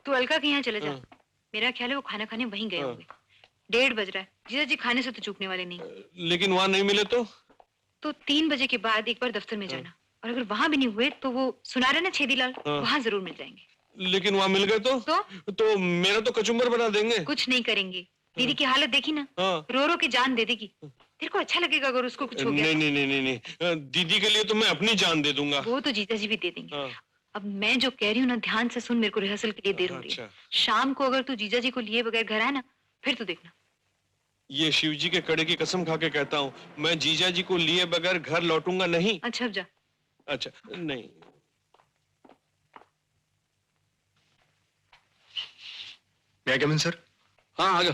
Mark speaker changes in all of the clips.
Speaker 1: तू अलका के यहाँ चले जा। मेरा ख्याल है वो खाना खाने वहीं गए होंगे। 1:30 बज रहा है। जीजा जी खाने से तो चूकने वाले नहीं।
Speaker 2: लेकिन वहाँ नहीं मिले तो
Speaker 1: 3 बजे के बाद एक बार दफ्तर में जाना, और अगर वहाँ भी नहीं हुए तो वो सुना रहे ना छेदीलाल, वहाँ जरूर मिल जाएंगे।
Speaker 2: लेकिन वहाँ मिल गए तो मेरा तो कचुम्बर बना देंगे।
Speaker 1: कुछ नहीं करेंगे। दीदी की हालत देखी ना, रो रो के जान दे देगी। तेरे को अच्छा लगेगा अगर उसको कुछ हो गया?
Speaker 2: नहीं नहीं नहीं नहीं, दीदी के लिए तो मैं अपनी जान दे दूंगा।
Speaker 1: वो तो जीजा जी भी दे देंगे। अब मैं जो कह रही हूँ ना, ध्यान से सुन, मेरे को रिहर्सल के लिए देर हो रही है। शाम को अगर तू जीजा जी को लिए बगैर घर आए ना, फिर तो देखना।
Speaker 2: ये शिव जी के कड़े की कसम खा के कहता हूँ, मैं जीजा जी को लिए बगैर घर लौटूंगा नहीं।
Speaker 1: अच्छा अब जा।
Speaker 2: अच्छा नहीं।
Speaker 3: मैं कम इन सर?
Speaker 2: हाँ आ जाओ।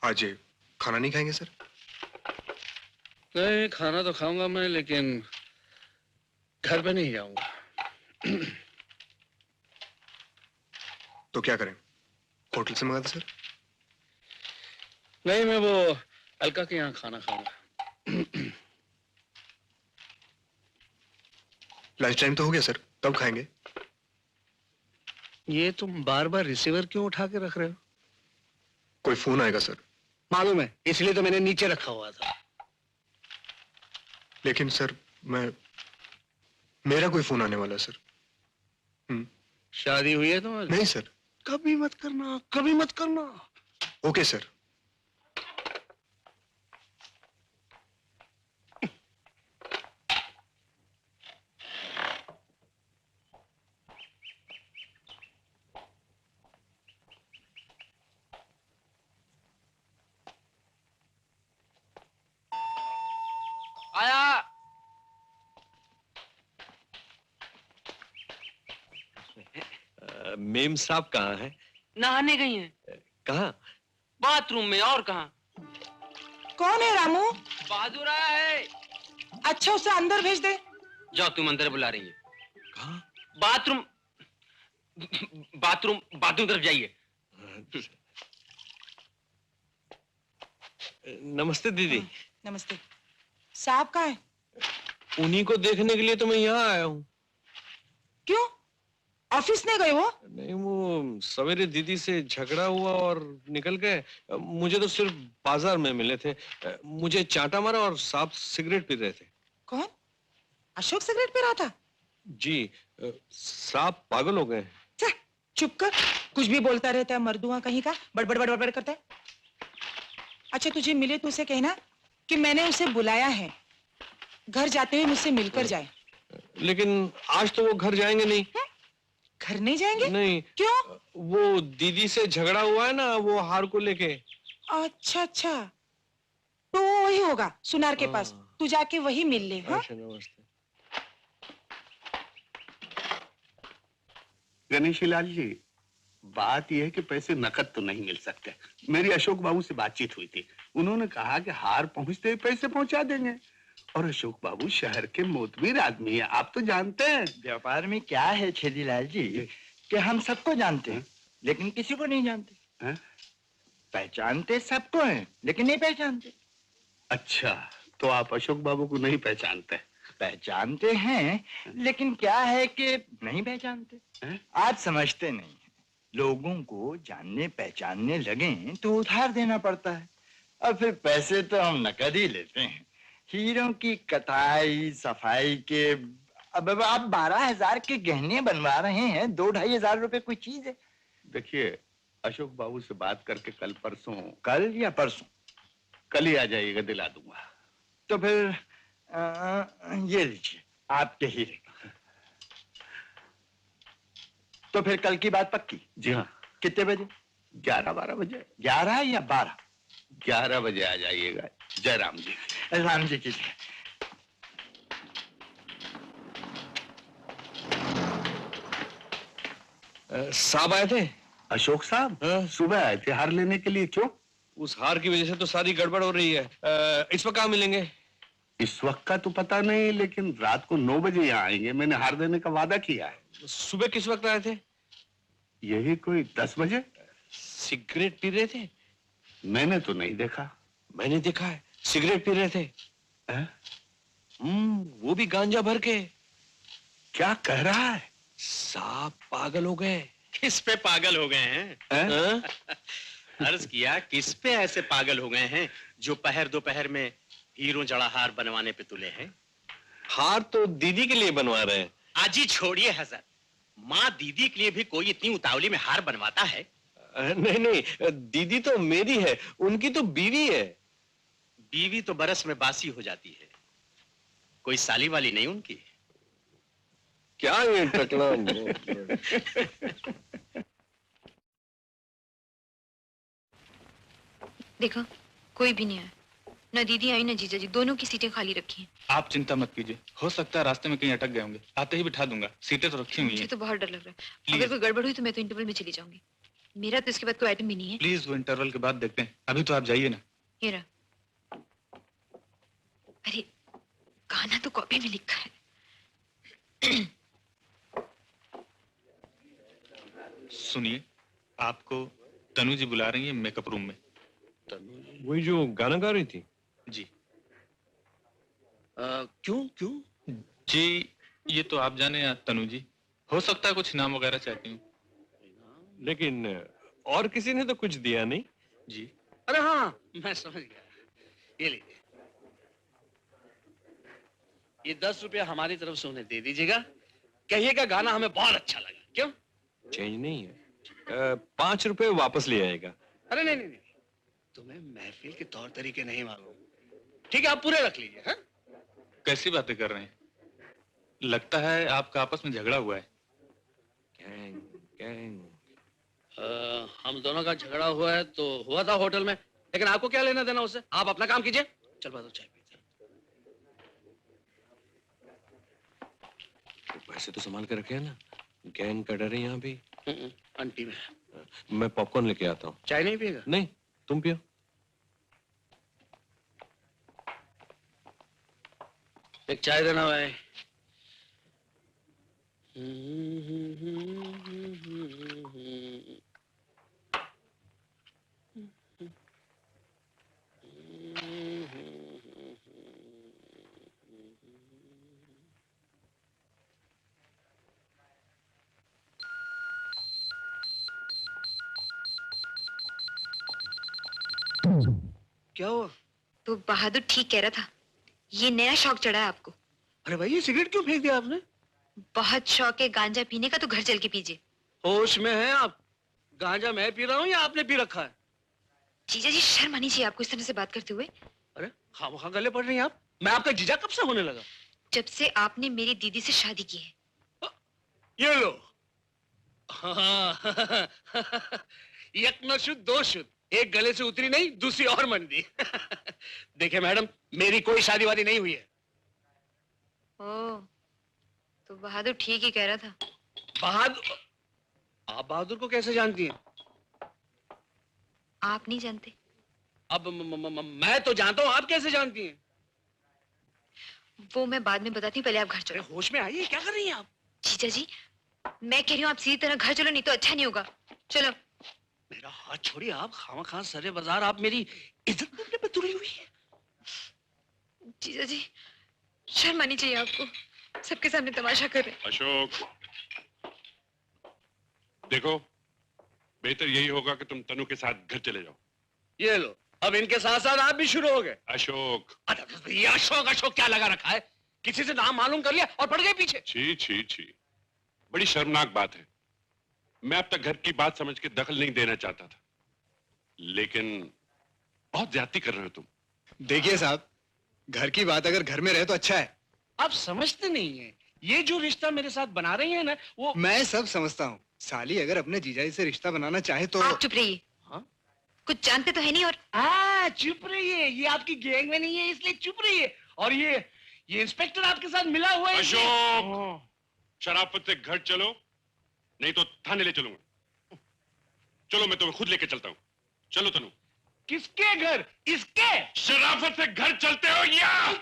Speaker 3: आज खाना नहीं खाएंगे सर?
Speaker 4: नहीं, खाना तो खाऊंगा मैं, लेकिन घर पे नहीं जाऊंगा।
Speaker 3: तो क्या करें, होटल से मंगा दे सर?
Speaker 4: नहीं, मैं वो अलका के यहाँ खाना खाऊंगा।
Speaker 3: लंच टाइम तो हो गया सर, कब खाएंगे?
Speaker 4: ये तुम बार बार रिसीवर क्यों उठा के रख रहे हो?
Speaker 3: कोई फोन आएगा सर।
Speaker 4: मालूम है, इसलिए तो मैंने नीचे रखा हुआ था।
Speaker 3: लेकिन सर मेरा कोई फोन आने वाला है सर।
Speaker 4: शादी हुई है तुम्हारी?
Speaker 3: नहीं सर।
Speaker 4: कभी मत करना, कभी मत करना।
Speaker 3: Okay sir.
Speaker 5: आया।
Speaker 2: मेम साहब कहाँ है?
Speaker 5: नहाने गई हैं।
Speaker 2: कहाँ?
Speaker 5: बाथरूम में, और कहाँ?
Speaker 6: कौन है रामू?
Speaker 5: बहादुर आया है।
Speaker 6: अच्छा, उसे अंदर भेज दे।
Speaker 5: जाओ, तुम अंदर बुला रही है।
Speaker 2: कहाँ?
Speaker 5: बाथरूम बाथरूम बाथरूम तरफ जाइए।
Speaker 2: नमस्ते दीदी।
Speaker 6: नमस्ते। साहब कहाँ है?
Speaker 2: उन्हीं को देखने के लिए तो मैं यहाँ आया हूँ।
Speaker 6: क्यों, ऑफिस नहीं गए वो?
Speaker 2: नहीं, वो सवेरे दीदी से झगड़ा हुआ और निकल गए। मुझे तो सिर्फ बाजार में मिले थे। मुझे चांटा मारा और साहब सिगरेट पी रहे थे।
Speaker 6: कौन? अशोक सिगरेट पी रहा था?
Speaker 2: जी, साहब पागल हो गए।
Speaker 6: चुप कर, कुछ भी बोलता रहता है मर्दुआ कहीं का, बड़बड़ बड़बड़ करता है। अच्छा, तुझे मिले तो उसे कहना कि मैंने उसे बुलाया है, घर जाते हुए मुझसे मिलकर जाए।
Speaker 2: लेकिन आज तो वो घर जाएंगे नहीं।
Speaker 6: घर नहीं जाएंगे?
Speaker 2: नहीं।
Speaker 6: क्यों?
Speaker 2: वो दीदी से झगड़ा हुआ है ना, वो हार को लेके।
Speaker 6: अच्छा अच्छा, तो वही होगा सुनार के पास। तू जाके वही मिल ले। हाँ?
Speaker 2: अच्छा, नमस्ते।
Speaker 7: गणेशीलाल जी, बात यह है कि पैसे नकद तो नहीं मिल सकते। मेरी अशोक बाबू से बातचीत हुई थी, उन्होंने कहा कि हार पहुंचते ही पैसे पहुंचा देंगे। और अशोक बाबू शहर के मोतबर आदमी है, आप तो जानते हैं।
Speaker 8: व्यापार में क्या है छेदीलाल जी कि हम सबको जानते हैं, लेकिन किसी को नहीं जानते। पहचानते सबको हैं, लेकिन नहीं पहचानते।
Speaker 7: अच्छा, तो आप अशोक बाबू को नहीं पहचानते?
Speaker 8: पहचानते हैं, लेकिन क्या है कि नहीं पहचानते। आप समझते नहीं हैं, लोगों को जानने पहचानने लगे तो उधार देना पड़ता है, और फिर पैसे तो हम नकद ही लेते हैं। हीरों की कटाई सफाई के अब आप 12,000 के गहने बनवा रहे हैं, 2-2.5 हजार रुपए कोई चीज है?
Speaker 7: देखिए, अशोक बाबू से बात करके कल परसों,
Speaker 8: कल या परसों?
Speaker 7: कल ही आ जाइएगा, दिला दूंगा।
Speaker 8: तो फिर ये लीजिए आपके हीरे। तो फिर कल की बात पक्की?
Speaker 7: जी हाँ।
Speaker 8: कितने बजे?
Speaker 7: 11-12 बजे।
Speaker 8: 11 या 12?
Speaker 7: 11 बजे आ जाइएगा। जय राम जी।
Speaker 8: राम जी की जय।
Speaker 2: साहब आए थे?
Speaker 7: अशोक साहब सुबह आए थे हार लेने के लिए। क्यों?
Speaker 2: उस हार की वजह से तो सारी गड़बड़ हो रही है। इस वक्त कहाँ मिलेंगे?
Speaker 7: इस वक्त का तो पता नहीं, लेकिन रात को 9 बजे यहाँ आएंगे। मैंने हार देने का वादा किया है।
Speaker 2: सुबह किस वक्त आए थे?
Speaker 7: यही कोई 10 बजे।
Speaker 2: सिगरेट पी रहे थे?
Speaker 7: मैंने तो नहीं देखा।
Speaker 2: मैंने देखा है, सिगरेट पी रहे थे। वो भी गांजा भर के।
Speaker 7: क्या कह रहा है?
Speaker 2: साहब पागल हो गए।
Speaker 9: किस पे पागल हो गए हैं?
Speaker 2: हाँ?
Speaker 9: अर्ज किया किस पे ऐसे पागल हो गए हैं जो पहर दोपहर में हीरो जड़ा हार बनवाने पे तुले हैं?
Speaker 2: हार तो दीदी के लिए बनवा रहे हैं।
Speaker 9: आजी छोड़िए हजरत, माँ दीदी के लिए भी कोई इतनी उतावली में हार बनवाता है?
Speaker 2: नहीं नहीं, दीदी तो मेरी है, उनकी तो बीवी है।
Speaker 9: बीवी तो बरस में बासी हो जाती है, कोई साली वाली नहीं उनकी।
Speaker 2: क्या ये टकला।
Speaker 1: देखो कोई भी नहीं आया, न दीदी आई न जीजा जी, दोनों की सीटें खाली रखी हैं।
Speaker 4: आप चिंता मत कीजिए, हो सकता है रास्ते में कहीं अटक गए होंगे, आते ही बिठा दूंगा, सीटें तो रखी हुई
Speaker 1: मुझे
Speaker 4: हैं।
Speaker 1: तो बहुत डर लग रहा है, अगर कोई गड़बड़ हुई तो मैं तो इंटरवल में चली जाऊंगी। मेरा तो इसके बाद कोई आइटम भी नहीं है।
Speaker 4: प्लीज वो इंटरवल के बाद देखते हैं, अभी तो आप जाइए ना।
Speaker 1: ये रहा। अरे गाना तो कॉपी में लिखा है।
Speaker 4: सुनिए, आपको तनु जी बुला रही है मेकअप रूम में।
Speaker 2: वही जो गाना गा रही थी।
Speaker 4: जी।
Speaker 9: क्यों क्यों?
Speaker 4: जी ये तो आप जाने या तनु जी, हो सकता है कुछ इनाम वगैरह चाहती हूँ।
Speaker 2: लेकिन और किसी ने तो कुछ दिया नहीं।
Speaker 4: जी।
Speaker 9: अरे हाँ मैं समझ गया, ये लीजिए, ये 10 रुपया हमारी तरफ से उन्हें दे दीजिएगा, कहिएगा गाना हमें बहुत अच्छा लगा। क्यों?
Speaker 2: चेंज नहीं है, 5 रुपए वापस ले आएगा।
Speaker 9: अरे नहीं नहीं नहीं, तुम्हें महफिल के तौर तरीके नहीं मालूम। ठीक है आप पूरे रख लीजिए। हाँ?
Speaker 4: कैसी बातें कर रहे हैं, लगता है आपका आपस में झगड़ा हुआ है।
Speaker 2: Gang gang.
Speaker 9: हम दोनों का झगड़ा हुआ है तो हुआ था होटल में, लेकिन आपको क्या लेना देना उससे? आप अपना काम कीजिए। चल बहादुर चाय पीते हैं।
Speaker 2: पैसे तो संभाल के रखे हैं ना, गैंग का डर है यहाँ भी।
Speaker 9: आंटी में
Speaker 2: मैं पॉपकॉर्न लेके आता हूँ।
Speaker 9: चाय नहीं पिएगा?
Speaker 2: नहीं तुम पियो।
Speaker 9: एक चाय देना भाई। क्या हुआ?
Speaker 1: तो बहादुर ठीक कह रहा था, ये नया शौक चढ़ा है आपको।
Speaker 9: अरे भाई ये सिगरेट क्यों फेंक दिया आपने?
Speaker 1: बहुत शौक है गांजा पीने का तो घर चल के पीजिए।
Speaker 9: होश में हैं आप? गांजा मैं पी रहा हूँ या आपने पी रखा है?
Speaker 1: जीजा जी शर्म आनी चाहिए आपको इस तरह से बात करते हुए।
Speaker 9: अरे खामखा गले पड़ रही हैं आप। मैं आपका जीजा कब से होने लगा?
Speaker 1: जब से आपने मेरी दीदी से शादी की है।
Speaker 9: ये लो। एक न शुद्ध दो शुद्ध, एक गले से उतरी नहीं दूसरी और मंदी। देखिए मैडम, मेरी कोई शादी वादी नहीं हुई है।
Speaker 1: ओह, तो बहादुर ठीक ही कह रहा था।
Speaker 9: बहादुर? आप बहादुर को कैसे जानती हैं?
Speaker 1: आप नहीं जानते?
Speaker 9: अब मैं तो जानता हूँ, आप कैसे जानती हैं?
Speaker 1: वो मैं बाद में बताती हूँ, पहले आप घर चलो।
Speaker 9: होश में आइए, क्या कर रही हैं आप?
Speaker 1: जीजा जी मैं कह रही हूँ आप सीधी तरह घर चलो, नहीं तो अच्छा नहीं होगा। चलो।
Speaker 9: मेरा हाथ छोड़िए आप, खामखा सरे बाजार आप मेरी इज्जत करने पे तुली हुई है।
Speaker 1: जीजा जी शर्म आनी चाहिए आपको, सबके सामने तमाशा कर रहे हैं।
Speaker 10: अशोक देखो, बेहतर यही होगा कि तुम तनु के साथ घर चले जाओ।
Speaker 9: ये लो, अब इनके साथ साथ आप भी शुरू हो गए।
Speaker 10: अशोक।
Speaker 9: ये अशोक अशोक क्या लगा रखा है? किसी से नाम मालूम कर लिया और पड़ गए पीछे।
Speaker 10: छी छी छी, बड़ी शर्मनाक बात है। मैं अब तक घर की बात समझ के दखल नहीं देना चाहता था, लेकिन बहुत ज्यादती कर रहे हो तुम।
Speaker 3: देखिए साहब, घर की बात अगर घर में रहे तो अच्छा है।
Speaker 9: आप समझते नहीं है, ये जो रिश्ता मेरे साथ बना रही है ना, वो
Speaker 3: मैं सब समझता हूँ। साली अगर अपने जीजाजी से रिश्ता बनाना चाहे तो
Speaker 1: आप चुप रहिए।
Speaker 9: हाँ?
Speaker 1: कुछ जानते तो है नहीं। और
Speaker 9: चुप रहिए, ये आपकी गैंग में नहीं है इसलिए चुप रहिए। और ये इंस्पेक्टर आपके साथ मिला हुआ है।
Speaker 10: अशोक, शराफत से घर चलो, नहीं तो थाने ले चलूंगा। चलो मैं तुम्हें खुद लेके चलता हूँ। चलो तनु।
Speaker 9: किसके घर? इसके?
Speaker 10: शराफत से घर चलते हो या?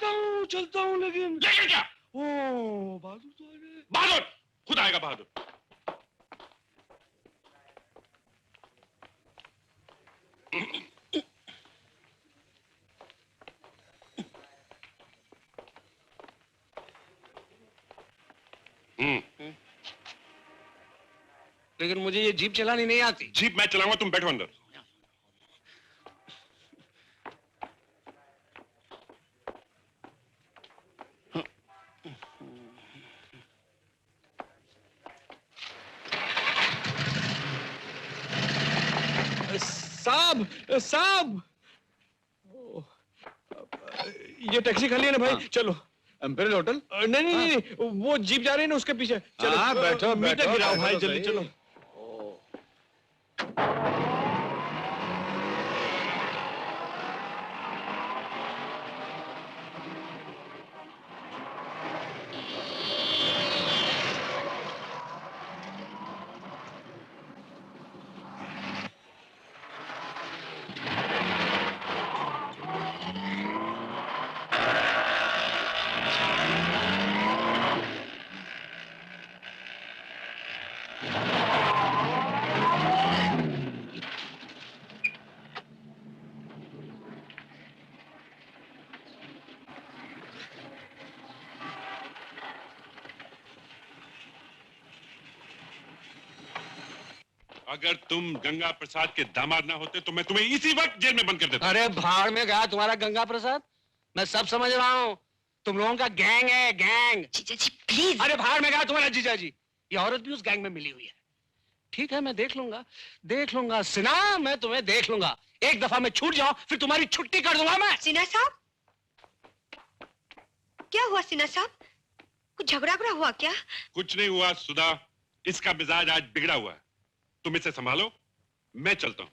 Speaker 9: चलता हूँ लेकिन
Speaker 10: क्या?
Speaker 9: ओ बहादुर तो आ गए।
Speaker 10: बहादुर खुद आएगा। बहादुर
Speaker 9: लेकिन मुझे ये जीप चलानी नहीं आती।
Speaker 10: जीप मैं चलाऊंगा, तुम बैठो अंदर।
Speaker 2: साहब साहब, ये टैक्सी खाली है ना भाई? चलो
Speaker 11: एम्पेरियल होटल।
Speaker 2: नहीं नहीं नहीं, वो जीप जा रही है ना उसके पीछे। चलो
Speaker 11: बैठो
Speaker 2: मीटर
Speaker 11: बैठो
Speaker 2: गिराओ भाई,
Speaker 11: बैठो
Speaker 2: जल्दी
Speaker 11: सही।
Speaker 2: चलो।
Speaker 10: अगर तुम गंगा प्रसाद के दामाद ना होते तो मैं तुम्हें इसी वक्त जेल में बंद कर देता।
Speaker 9: अरे भाड़ में गया तुम्हारा गंगा प्रसाद, मैं सब समझ रहा हूँ। तुम लोगों का गैंग है, गैंग।
Speaker 1: जीजा जी प्लीज।
Speaker 9: अरे भाड़ में गया तुम्हारा जीजा जी। ये औरत भी उस गैंग में मिली हुई है। ठीक है, मैं देख लूंगा सिन्हा, मैं तुम्हें देख लूंगा। एक दफा मैं छूट जाऊं फिर तुम्हारी छुट्टी कर दूंगा मैं।
Speaker 1: सिन्हा साहब, क्या हुआ सिन्हा साहब? कुछ झगड़ा हुआ क्या?
Speaker 10: कुछ नहीं हुआ सुधा, इसका मिजाज आज बिगड़ा हुआ है। तुम इसे संभालो, मैं चलता हूं।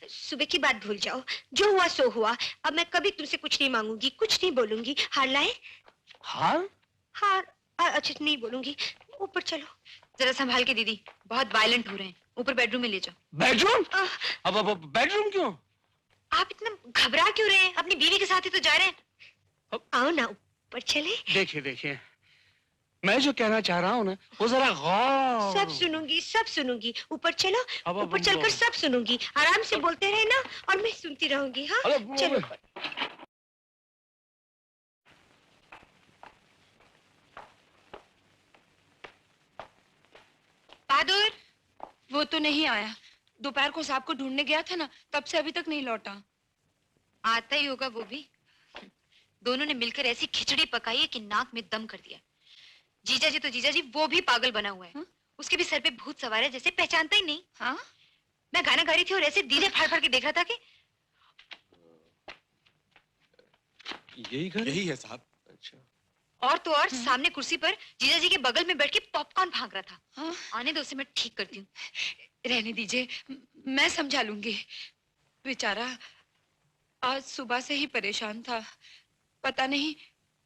Speaker 1: सुबह की बात भूल जाओ, जो हुआ सो हुआ। अब मैं कभी तुमसे कुछ नहीं मांगूंगी, कुछ नहीं बोलूंगी। हार लाए?
Speaker 9: हार?
Speaker 1: अच्छा नहीं बोलूंगी। ऊपर चलो। जरा संभाल के दीदी, बहुत वायलेंट हो रहे हैं। ऊपर बेडरूम में ले जाओ।
Speaker 9: बेडरूम? अब बेडरूम क्यों?
Speaker 1: आप इतना घबरा क्यों रहे हैं? अपनी बीवी के साथ ही तो जा रहे हैं। आओ ना ऊपर चले।
Speaker 9: देखिए मैं जो कहना चाह रहा हूँ ना, वो जरा गौर।
Speaker 1: सब सुनूंगी। ऊपर चलो, ऊपर चलकर सब सुनूंगी। आराम से बोलते रहे ना, और मैं सुनती रहूंगी। हाँ चलो। बहादुर,
Speaker 12: वो तो नहीं आया। दोपहर को साहब को ढूंढने गया था ना, तब से अभी तक नहीं लौटा।
Speaker 1: आता ही होगा वो भी। दोनों ने मिलकर ऐसी खिचड़ी पकाई है कि नाक में दम कर दिया। जीजा जी तो जीजा जी, वो भी पागल बना हुआ है। उसके भी सर पे भूत सवार है, जैसे पहचानता ही नहीं।
Speaker 12: हाँ?
Speaker 1: मैं गाना गा रही थी और ऐसे दीदे फाड़ फाड़ के देख रहा था कि
Speaker 2: यही घर?
Speaker 11: यही है साहब।
Speaker 2: अच्छा।
Speaker 1: और तो और सामने कुर्सी पर जीजा जी के बगल में बैठ के पॉपकॉर्न फाँक रहा था।
Speaker 12: हाँ?
Speaker 1: आने दो उसे, मैं ठीक करती हूँ।
Speaker 12: रहने दीजिए, मैं समझा लूंगी। बेचारा आज सुबह से ही परेशान था। पता नहीं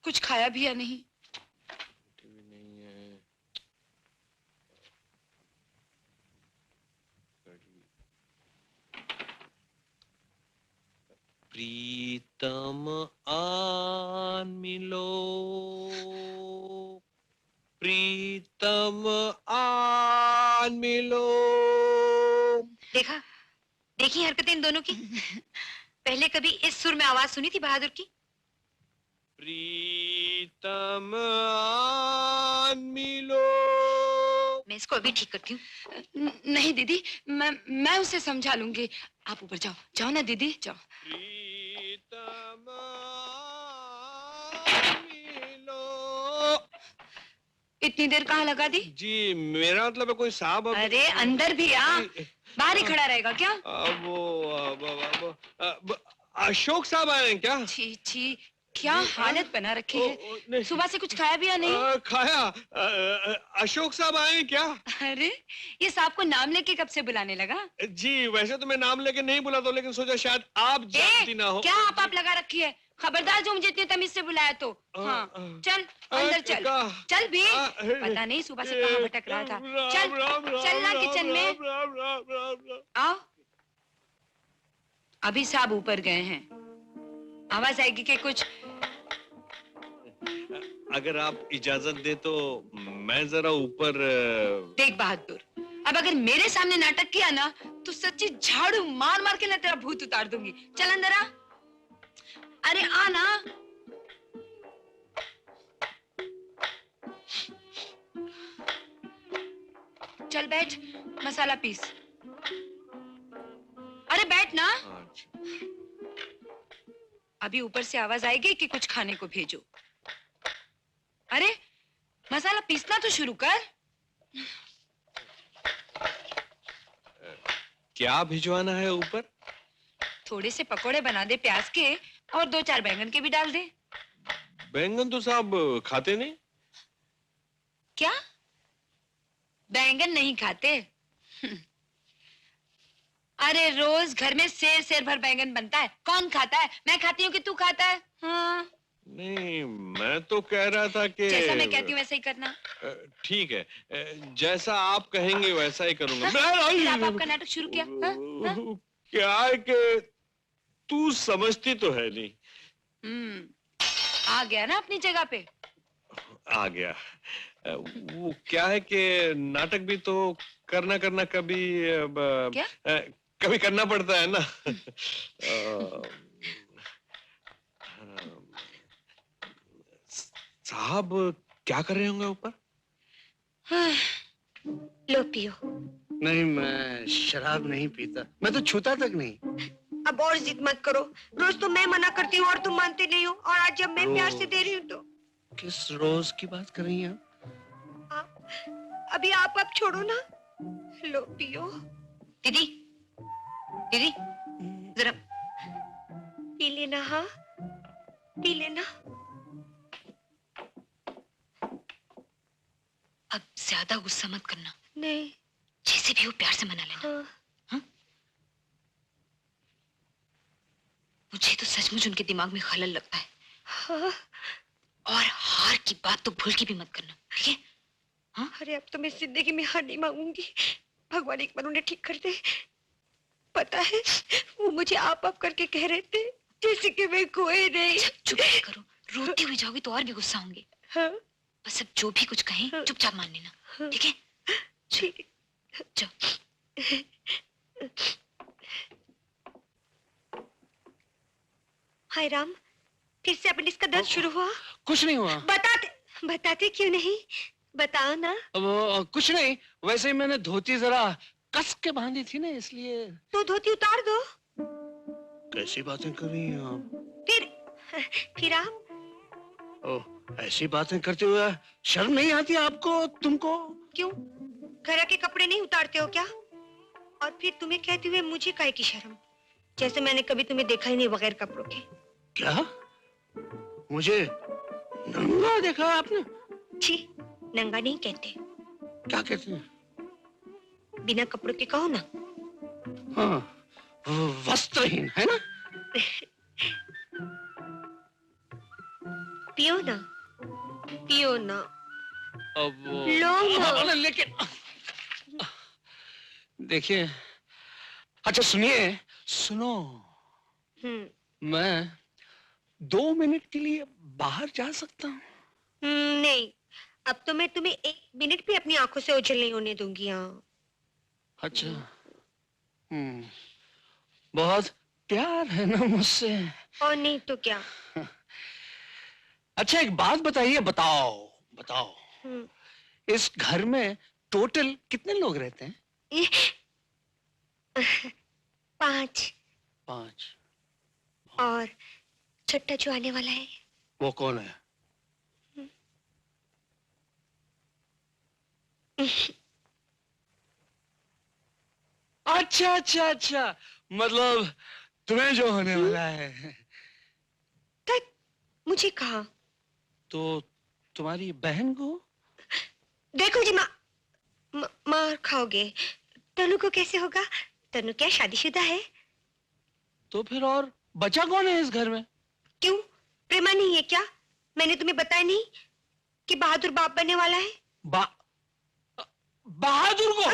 Speaker 12: कुछ खाया भी या नहीं।
Speaker 2: प्रीतम आन मिलो, प्रीतम आन मिलो।
Speaker 1: देखी हरकतें इन दोनों की। पहले कभी इस सुर में आवाज सुनी थी बहादुर की?
Speaker 2: प्रीतम आन मिलो।
Speaker 1: मैं इसको अभी ठीक करती हूँ।
Speaker 12: नहीं दीदी, मैं उसे समझा लूंगी। आप ऊपर जाओ, जाओ ना दीदी, जाओ।
Speaker 2: प्रीतम आन मिलो।
Speaker 12: इतनी देर कहाँ लगा दी?
Speaker 2: जी मेरा मतलब है कोई साहब।
Speaker 12: अरे अंदर भी आ, बाहर ही खड़ा रहेगा क्या?
Speaker 2: अशोक साहब आए हैं क्या?
Speaker 12: छी छी, क्या हालत बना रखी है। सुबह से कुछ खाया भी या नहीं?
Speaker 2: खाया। अशोक साहब आए हैं क्या?
Speaker 12: अरे ये साहब को नाम लेके कब से बुलाने लगा?
Speaker 2: जी वैसे तो मैं नाम लेके नहीं बुलाता, लेकिन सोचा शायद आप जानती ना हो।
Speaker 12: क्या आप लगा रखी है? खबरदार जो मुझे इतनी तमीज से बुलाया तो। हाँ चल अंदर चल, चल भी। पता नहीं सुबह से कहाँ भटक रहा था। चल चलना किचन में। आओ। अभी साहब ऊपर गए हैं, आवाज आएगी कि कुछ।
Speaker 2: अगर आप इजाजत दे तो मैं जरा ऊपर।
Speaker 12: देख बहादुर, अब अगर मेरे सामने नाटक किया ना तो सच्ची झाड़ू मार मार के ना तेरा भूत उतार दूंगी। चल अंदर आ। अरे आ ना। चल बैठ, मसाला पीस। अरे बैठ ना। अभी ऊपर से आवाज आएगी कि कुछ खाने को भेजो। अरे मसाला पीसना तो शुरू कर।
Speaker 2: क्या भिजवाना है ऊपर?
Speaker 12: थोड़े से पकोड़े बना दे प्याज के, और 2-4 बैंगन के भी डाल दे।
Speaker 2: बैंगन तो साहब खाते नहीं।
Speaker 12: क्या? बैंगन नहीं खाते? अरे रोज घर में सेर भर बैंगन बनता है, कौन खाता है? मैं खाती हूँ कि तू खाता है? हाँ।
Speaker 2: नहीं, मैं तो कह रहा था कि
Speaker 12: जैसा मैं कहती हूँ वैसा ही करना।
Speaker 2: ठीक है, जैसा आप कहेंगे वैसा ही करूंगा।
Speaker 12: फिर आप नाटक शुरू किया?
Speaker 2: क्या है कि तू समझती तो है नहीं।
Speaker 12: आ गया ना अपनी जगह पे।
Speaker 2: आ गया। वो क्या है कि नाटक भी तो करना कभी
Speaker 12: क्या?
Speaker 2: कभी करना पड़ता है ना। साहब क्या कर रहे होंगे ऊपर?
Speaker 11: लो पियो।
Speaker 9: नहीं, मैं शराब नहीं पीता, मैं तो छूता तक नहीं।
Speaker 11: अब और जिद मत करो, रोज तो मैं मना करती हूँ और तुम मानते नहीं हो, और आज जब मैं प्यार से दे रही हूँ तो।
Speaker 9: किस रोज की बात कर रही हैं
Speaker 11: आप? अभी आप अब छोड़ो ना। लो पियो।
Speaker 1: दीदी, दीदी जरा
Speaker 11: पी लेना। हाँ पी लेना।
Speaker 1: अब ज्यादा गुस्सा मत करना।
Speaker 11: नहीं,
Speaker 1: जैसे भी हो प्यार से मना लेना।
Speaker 11: हाँ।
Speaker 1: हाँ? मुझे तो सचमुच उनके दिमाग में खलल लगता है।
Speaker 11: हाँ।
Speaker 1: और हार की बात तो भूल के भी मत करना, ठीक है? हाँ?
Speaker 11: अरे अब तो मैं जिंदगी में हार नहीं मांगूंगी। भगवान एक बार उन्हें ठीक कर दे। पता है वो मुझे आप करके कह रहे थे जैसे कि मैं कोई नहीं।
Speaker 1: चुप करो, रोती हुई जाओगी तो और भी गुस्सा होंगे।
Speaker 11: हाँ?
Speaker 1: बस अब जो भी कुछ कहें चुपचाप मान लेना, ठीक है?
Speaker 11: ठीक।
Speaker 1: जाओ।
Speaker 11: हाय राम, फिर से अपेंडिक्स का दर्द शुरू हुआ?
Speaker 9: कुछ नहीं हुआ।
Speaker 11: बताते क्यों नहीं? बताओ ना।
Speaker 9: कुछ नहीं, वैसे ही मैंने धोती जरा कस के बांधी थी ना, इसलिए।
Speaker 11: तो धोती उतार दो।
Speaker 9: कैसी बातें कर रही हैं आप?
Speaker 11: फिर आप?
Speaker 9: ओह, ऐसी बातें करते हुए शर्म नहीं आती आपको? तुमको
Speaker 11: क्यों, घर के कपड़े नहीं उतारते हो क्या? और फिर तुम्हें कहते हुए मुझे काहे की शर्म? जैसे मैंने कभी तुम्हें देखा ही नहीं बगैर कपड़ों के।
Speaker 9: क्या? मुझे नंगा देखा आपने?
Speaker 11: छी, नंगा नहीं कहते।
Speaker 9: क्या कहते हैं?
Speaker 11: बिना कपड़ों के कहो ना।
Speaker 9: हाँ, वस्त्रहीन, है ना?
Speaker 11: पियो ना, पियो ना।
Speaker 9: अब
Speaker 11: लो ना।
Speaker 9: लेकिन देखिए, अच्छा सुनिए, सुनो। मैं 2 मिनट के लिए बाहर जा सकता हूँ?
Speaker 11: नहीं, अब तो मैं तुम्हें 1 मिनट भी अपनी आंखों से ओझल नहीं होने दूंगी। हाँ।
Speaker 9: अच्छा। बहुत प्यार है ना मुझसे?
Speaker 11: और नहीं तो क्या।
Speaker 9: अच्छा एक बात बताइए, बताओ इस घर में टोटल कितने लोग रहते हैं?
Speaker 11: 5। और छठा जो आने वाला है
Speaker 9: वो कौन है? अच्छा, मतलब तुम्हें जो होने वाला है।
Speaker 11: मुझे कहा?
Speaker 9: तो तुम्हारी बहन को?
Speaker 11: देखो जी, मार खाओगे। तनु को कैसे होगा? तनु क्या शादीशुदा है?
Speaker 9: तो फिर और बचा कौन है इस घर में?
Speaker 11: क्यों, प्रेमा नहीं है क्या? मैंने तुम्हें बताया नहीं कि बहादुर बाप बनने वाला है?
Speaker 9: बहादुर को?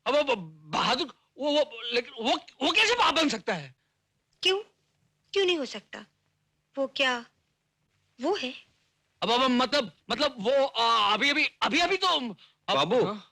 Speaker 9: अब बहादुर लेकिन वो कैसे बाप बन सकता है?
Speaker 11: क्यों नहीं हो सकता? वो क्या वो है?
Speaker 9: अब मतलब वो अभी तो
Speaker 2: बाबू,
Speaker 9: हाँ?